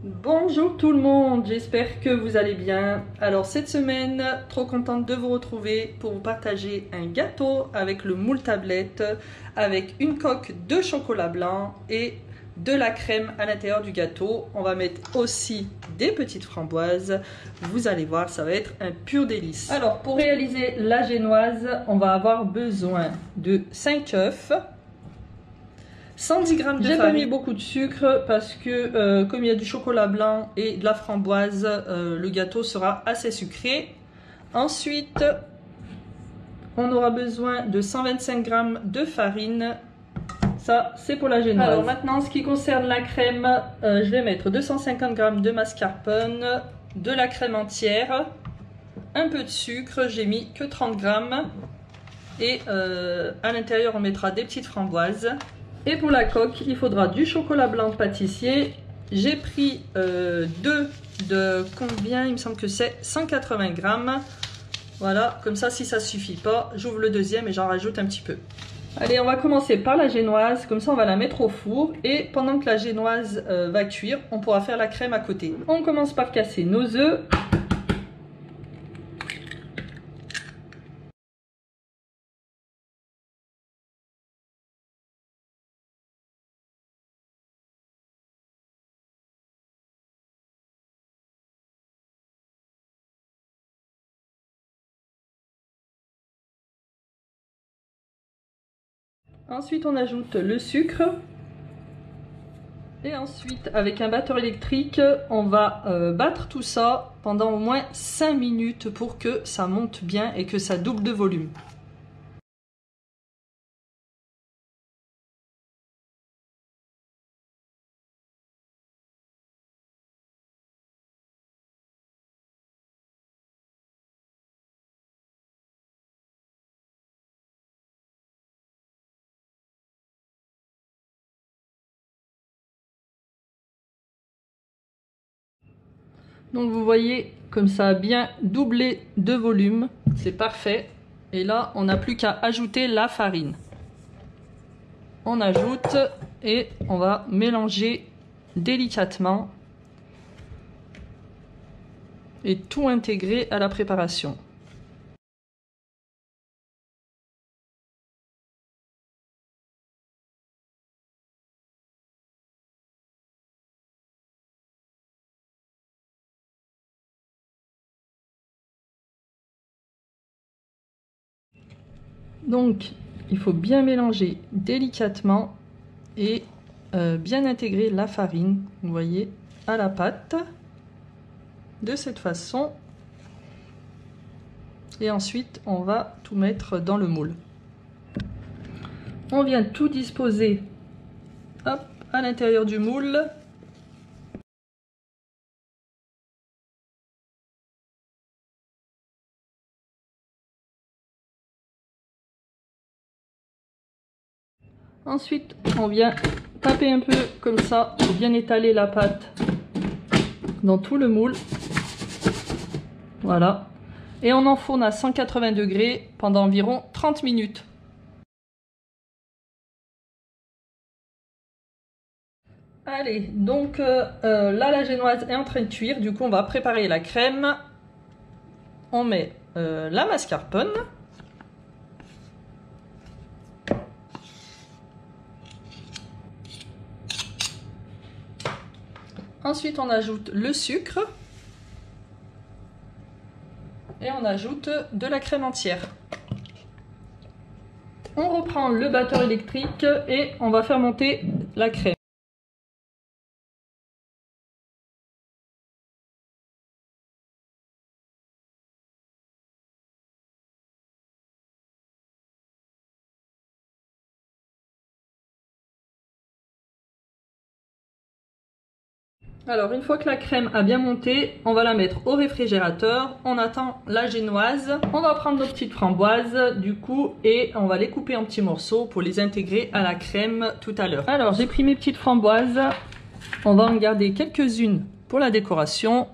Bonjour tout le monde, j'espère que vous allez bien. Alors cette semaine, trop contente de vous retrouver pour vous partager un gâteau avec le moule tablette, avec une coque de chocolat blanc et de la crème à l'intérieur du gâteau. On va mettre aussi des petites framboises. Vous allez voir, ça va être un pur délice. Alors pour réaliser la génoise, on va avoir besoin de 5 œufs. 110 g de farine. J'ai pas mis beaucoup de sucre parce que comme il y a du chocolat blanc et de la framboise, le gâteau sera assez sucré. Ensuite, on aura besoin de 125 g de farine. Ça, c'est pour la génoise. Alors maintenant, en ce qui concerne la crème, je vais mettre 250 g de mascarpone, de la crème entière, un peu de sucre, j'ai mis que 30 g. Et à l'intérieur, on mettra des petites framboises. Et pour la coque, il faudra du chocolat blanc pâtissier. J'ai pris deux de combien? Il me semble que c'est 180 g. Voilà, comme ça, si ça ne suffit pas, j'ouvre le deuxième et j'en rajoute un petit peu. Allez, on va commencer par la génoise. Comme ça, on va la mettre au four. Et pendant que la génoise va cuire, on pourra faire la crème à côté. On commence par casser nos œufs. Ensuite, on ajoute le sucre. Et ensuite, avec un batteur électrique, on va battre tout ça pendant au moins 5 minutes pour que ça monte bien et que ça double de volume. Donc vous voyez comme ça a bien doublé de volume, c'est parfait. Et là on n'a plus qu'à ajouter la farine. On ajoute et on va mélanger délicatement et tout intégrer à la préparation. Donc, il faut bien mélanger délicatement et bien intégrer la farine, vous voyez, à la pâte, de cette façon. Et ensuite, on va tout mettre dans le moule. On vient tout disposer, hop, à l'intérieur du moule. Ensuite, on vient taper un peu comme ça pour bien étaler la pâte dans tout le moule. Voilà. Et on enfourne à 180 degrés pendant environ 30 minutes. Allez, donc là la génoise est en train de cuire. Du coup, on va préparer la crème. On met la mascarpone. Ensuite, on ajoute le sucre. Et on ajoute de la crème entière. On reprend le batteur électrique et on va faire monter la crème. Alors une fois que la crème a bien monté, on va la mettre au réfrigérateur. On attend la génoise. On va prendre nos petites framboises du coup et on va les couper en petits morceaux pour les intégrer à la crème tout à l'heure. Alors j'ai pris mes petites framboises. On va en garder quelques-unes pour la décoration.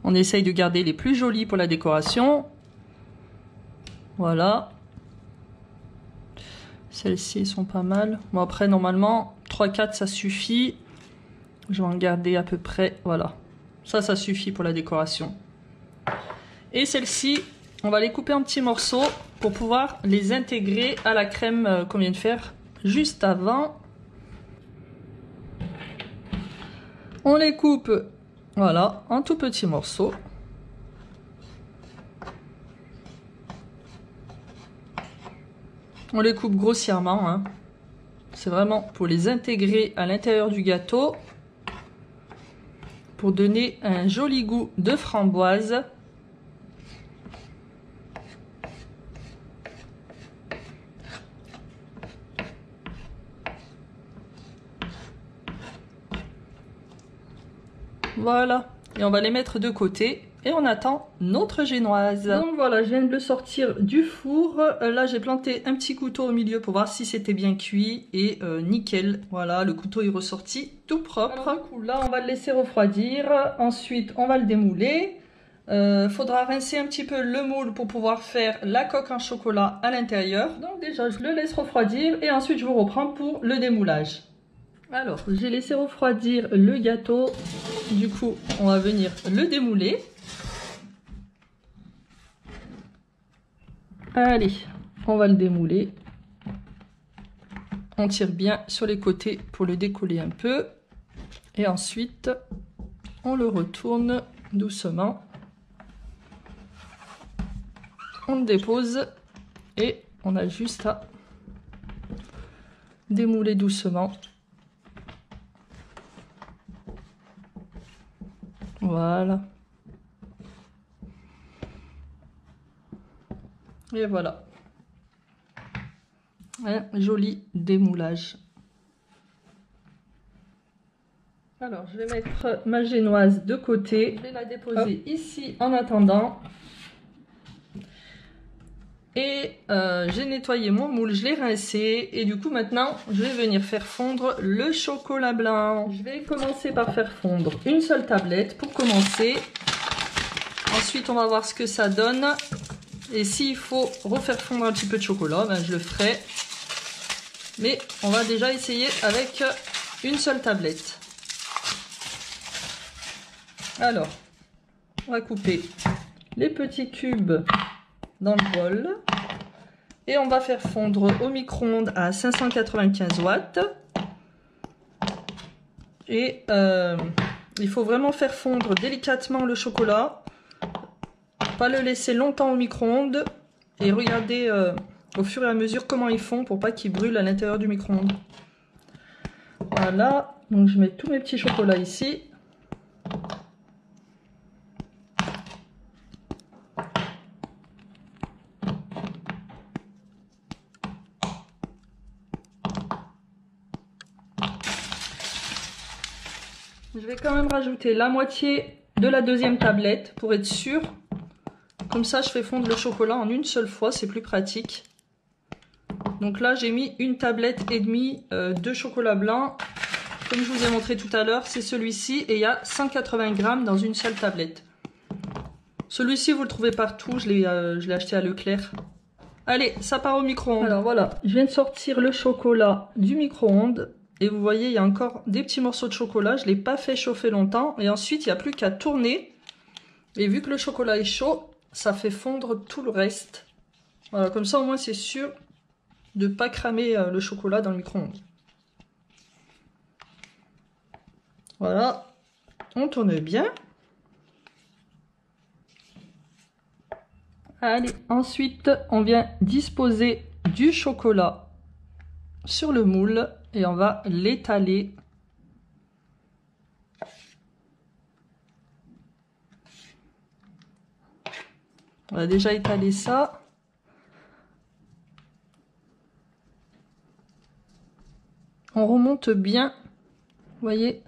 On essaye de garder les plus jolies pour la décoration. Voilà. Celles-ci sont pas mal. Bon après normalement 3-4 ça suffit. Je vais en garder à peu près, voilà. Ça suffit pour la décoration. Et celles-ci, on va les couper en petits morceaux pour pouvoir les intégrer à la crème qu'on vient de faire juste avant. On les coupe, voilà, en tout petits morceaux. On les coupe grossièrement, hein. C'est vraiment pour les intégrer à l'intérieur du gâteau, pour donner un joli goût de framboise. Voilà, et on va les mettre de côté et on attend notre génoise. Donc voilà, je viens de le sortir du four. Là, j'ai planté un petit couteau au milieu pour voir si c'était bien cuit et nickel. Voilà, le couteau est ressorti tout propre. Alors, du coup, là, on va le laisser refroidir. Ensuite, on va le démouler. Faudra rincer un petit peu le moule pour pouvoir faire la coque en chocolat à l'intérieur. Donc déjà, je le laisse refroidir et ensuite, je vous reprends pour le démoulage. Alors, j'ai laissé refroidir le gâteau. Du coup, on va venir le démouler. Allez, on va le démouler. On tire bien sur les côtés pour le décoller un peu. Et ensuite, on le retourne doucement. On le dépose et on a juste à démouler doucement. Voilà. Et voilà. Un joli démoulage. Alors, je vais mettre ma génoise de côté. Je vais la déposer ici en attendant. Et j'ai nettoyé mon moule, je l'ai rincé. Et du coup, maintenant, je vais venir faire fondre le chocolat blanc. Je vais commencer par faire fondre une seule tablette pour commencer. Ensuite, on va voir ce que ça donne. Et s'il faut refaire fondre un petit peu de chocolat, ben, je le ferai. Mais on va déjà essayer avec une seule tablette. Alors, on va couper les petits cubes dans le bol. Et on va faire fondre au micro-ondes à 595 watts. Et il faut vraiment faire fondre délicatement le chocolat. Pas le laisser longtemps au micro-ondes. Et regarder au fur et à mesure comment ils font pour pas qu'ils brûlent à l'intérieur du micro-ondes. Voilà. Donc je mets tous mes petits chocolats ici. Je vais quand même rajouter la moitié de la deuxième tablette pour être sûr. Comme ça, je fais fondre le chocolat en une seule fois, c'est plus pratique. Donc là, j'ai mis une tablette et demie de chocolat blanc. Comme je vous ai montré tout à l'heure, c'est celui-ci et il y a 180 grammes dans une seule tablette. Celui-ci, vous le trouvez partout, je l'ai acheté à Leclerc. Allez, ça part au micro-ondes. Alors voilà, je viens de sortir le chocolat du micro-ondes. Et vous voyez, il y a encore des petits morceaux de chocolat. Je ne l'ai pas fait chauffer longtemps. Et ensuite, il n'y a plus qu'à tourner. Et vu que le chocolat est chaud, ça fait fondre tout le reste. Voilà, comme ça au moins c'est sûr de ne pas cramer le chocolat dans le micro-ondes. Voilà, on tourne bien. Allez, ensuite on vient disposer du chocolat sur le moule et on va l'étaler. On a déjà étalé ça. On remonte bien, vous voyez.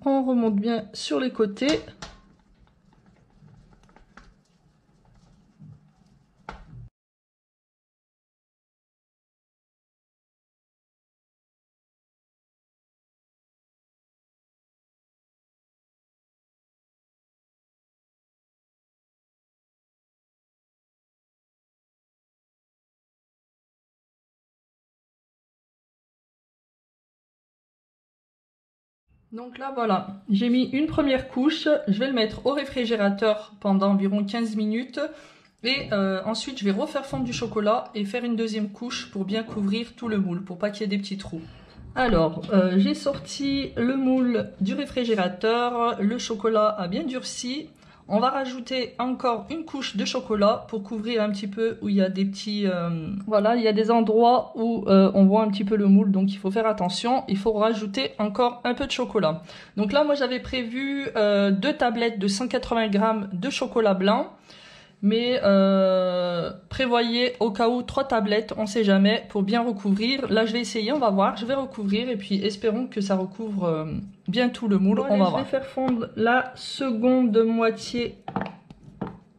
On remonte bien sur les côtés. Donc là voilà, j'ai mis une première couche, je vais le mettre au réfrigérateur pendant environ 15 minutes et ensuite je vais refaire fondre du chocolat et faire une deuxième couche pour bien couvrir tout le moule, pour pas qu'il y ait des petits trous. Alors, j'ai sorti le moule du réfrigérateur, le chocolat a bien durci. On va rajouter encore une couche de chocolat pour couvrir un petit peu où il y a des petits... voilà, il y a des endroits où on voit un petit peu le moule, donc il faut faire attention. Il faut rajouter encore un peu de chocolat. Donc là, moi j'avais prévu 2 tablettes de 180 grammes de chocolat blanc. Mais prévoyez au cas où 3 tablettes, on sait jamais, pour bien recouvrir. Là je vais essayer, on va voir, je vais recouvrir et puis espérons que ça recouvre bien tout le moule, on va voir. Je vais faire fondre la seconde moitié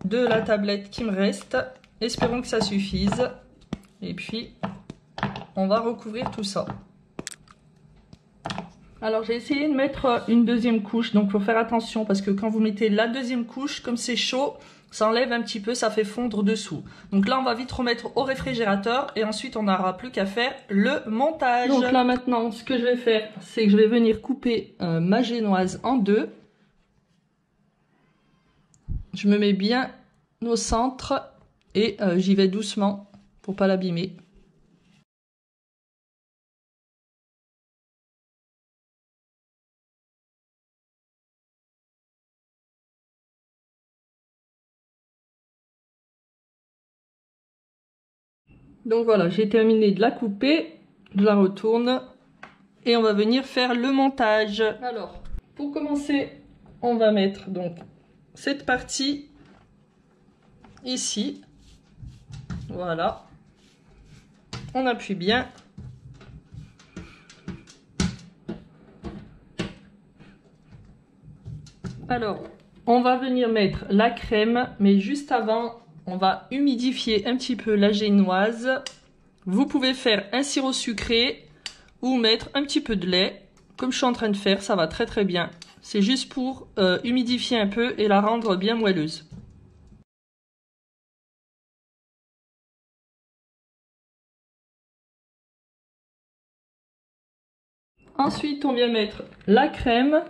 de la tablette qui me reste. Espérons que ça suffise. Et puis on va recouvrir tout ça. Alors j'ai essayé de mettre une deuxième couche, donc il faut faire attention parce que quand vous mettez la deuxième couche, comme c'est chaud, ça enlève un petit peu, ça fait fondre dessous. Donc là on va vite remettre au réfrigérateur et ensuite on n'aura plus qu'à faire le montage. Donc là maintenant ce que je vais faire, c'est que je vais venir couper ma génoise en 2. Je me mets bien au centre et j'y vais doucement pour pas l'abîmer. Donc voilà, j'ai terminé de la couper, je la retourne et on va venir faire le montage. Alors, pour commencer, on va mettre donc cette partie ici. Voilà. On appuie bien. Alors, on va venir mettre la crème, mais juste avant, on va humidifier un petit peu la génoise. Vous pouvez faire un sirop sucré ou mettre un petit peu de lait. Comme je suis en train de faire, ça va très très bien. C'est juste pour humidifier un peu et la rendre bien moelleuse. Ensuite, on vient mettre la crème.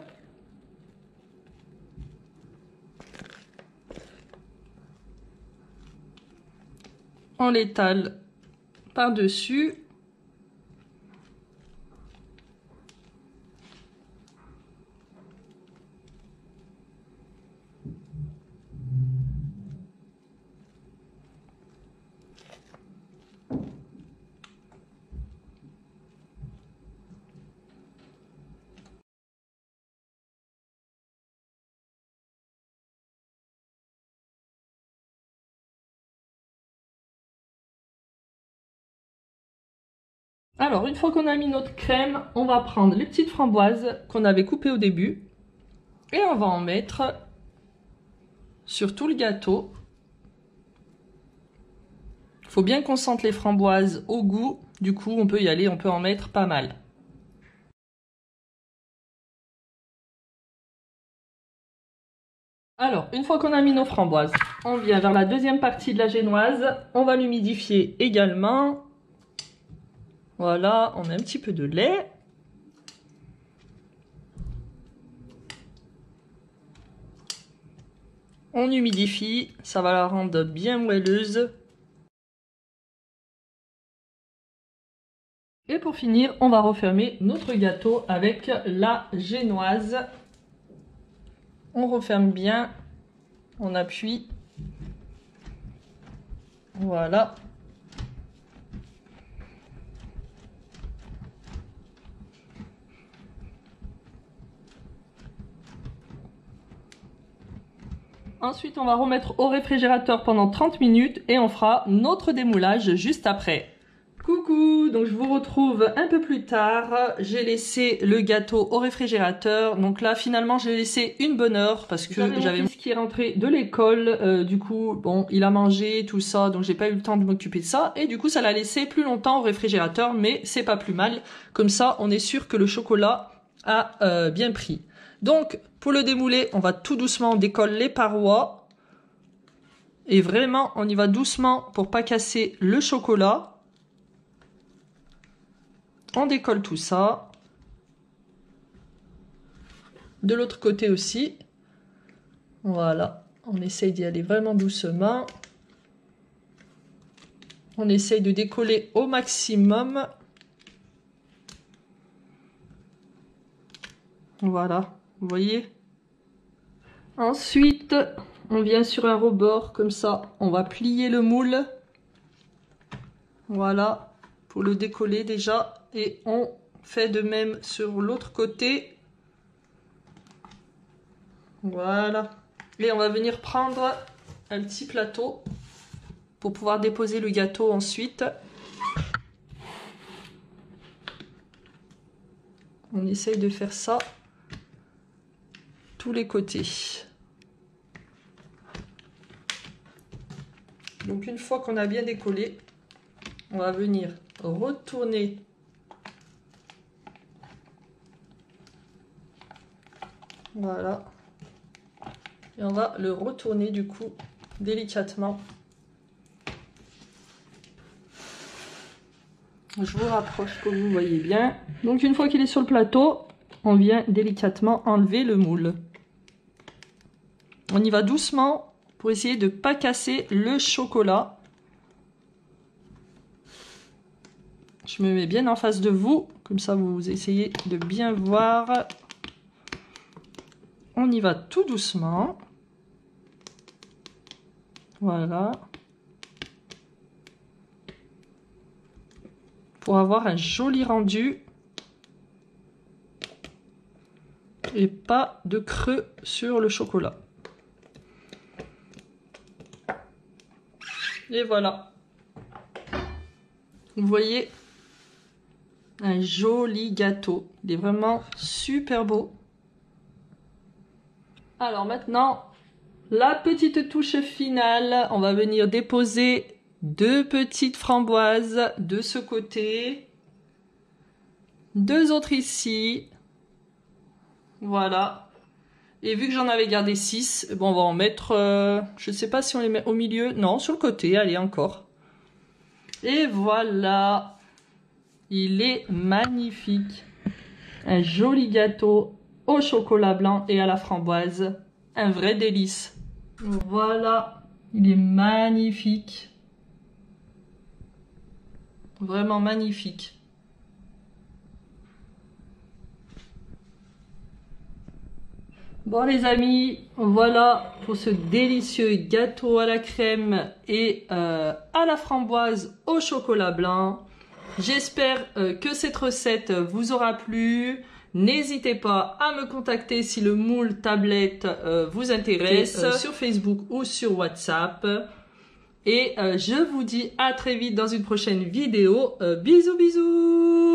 On l'étale par-dessus. Alors, une fois qu'on a mis notre crème, on va prendre les petites framboises qu'on avait coupées au début et on va en mettre sur tout le gâteau. Il faut bien qu'on sente les framboises au goût, du coup on peut y aller, on peut en mettre pas mal. Alors, une fois qu'on a mis nos framboises, on vient vers la deuxième partie de la génoise, on va l'humidifier également. Voilà, on met un petit peu de lait. On humidifie, ça va la rendre bien moelleuse. Et pour finir, on va refermer notre gâteau avec la génoise. On referme bien, on appuie. Voilà. Ensuite, on va remettre au réfrigérateur pendant 30 minutes et on fera notre démoulage juste après. Coucou, donc je vous retrouve un peu plus tard. J'ai laissé le gâteau au réfrigérateur. Donc là, finalement, j'ai laissé une bonne heure parce que j'avais mon fils qui est rentré de l'école. Du coup, bon, il a mangé, tout ça, donc j'ai pas eu le temps de m'occuper de ça. Et du coup, ça l'a laissé plus longtemps au réfrigérateur, mais c'est pas plus mal. Comme ça, on est sûr que le chocolat a bien pris. Donc, pour le démouler, on va tout doucement, on décolle les parois. Et vraiment, on y va doucement pour pas casser le chocolat. On décolle tout ça. De l'autre côté aussi. Voilà, on essaye d'y aller vraiment doucement. On essaye de décoller au maximum. Voilà, vous voyez. Ensuite, on vient sur un rebord, comme ça, on va plier le moule. Voilà, pour le décoller déjà. Et on fait de même sur l'autre côté. Voilà. Et on va venir prendre un petit plateau pour pouvoir déposer le gâteau ensuite. On essaye de faire ça tous les côtés. Donc une fois qu'on a bien décollé, on va venir retourner voilà. Et on va le retourner du coup délicatement. Je vous rapproche pour que vous voyez bien. Donc une fois qu'il est sur le plateau, on vient délicatement enlever le moule. On y va doucement pour essayer de ne pas casser le chocolat. Je me mets bien en face de vous, comme ça vous essayez de bien voir. On y va tout doucement. Voilà. Pour avoir un joli rendu. Et pas de creux sur le chocolat. Et voilà. Vous voyez un joli gâteau. Il est vraiment super beau. Alors maintenant, la petite touche finale. On va venir déposer 2 petites framboises de ce côté. 2 autres ici. Voilà. Et vu que j'en avais gardé 6, bon, on va en mettre, je ne sais pas si on les met au milieu. Non, sur le côté, allez, encore. Et voilà. Il est magnifique. Un joli gâteau au chocolat blanc et à la framboise. Un vrai délice. Voilà. Il est magnifique. Vraiment magnifique. Bon les amis, voilà pour ce délicieux gâteau à la crème et à la framboise au chocolat blanc. J'espère que cette recette vous aura plu. N'hésitez pas à me contacter si le moule tablette vous intéresse sur Facebook ou sur WhatsApp. Et je vous dis à très vite dans une prochaine vidéo. Bisous bisous.